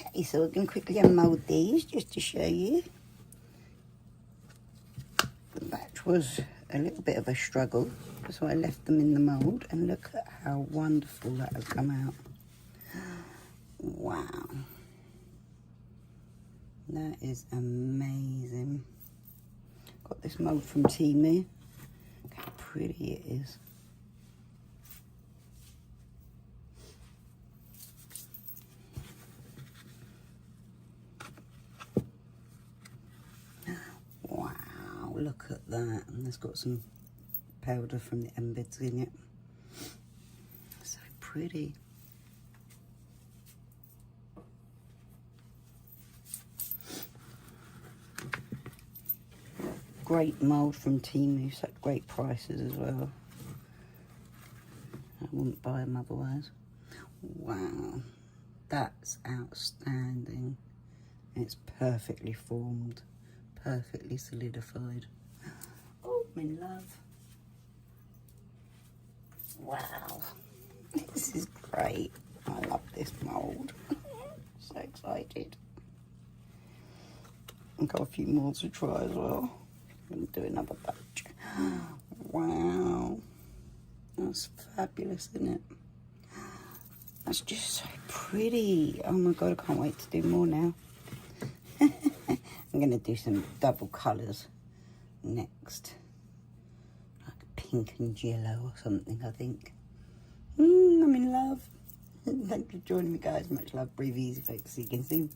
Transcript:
Okay, so we're going to quickly unmould these just to show you. The batch was a little bit of a struggle, so I left them in the mould, and look at how wonderful that has come out. Wow. That is amazing. Got this mould from Timu. Look how pretty it is. Wow, look at that. And it's got some powder from the embeds in it. So pretty. Great mould from Timu, such great prices as well. I wouldn't buy them otherwise. Wow, that's outstanding. It's perfectly formed, perfectly solidified. Oh, my love. Wow, this is great. I love this mould. So excited. I've got a few more to try as well. I'm going to do another batch. Wow. That's fabulous, isn't it? That's just so pretty. Oh my God, I can't wait to do more now. I'm going to do some double colours next. Like pink and yellow or something, I think. I'm in love. Thanks for joining me, guys. Much love. Breathe easy, folks. See you again soon.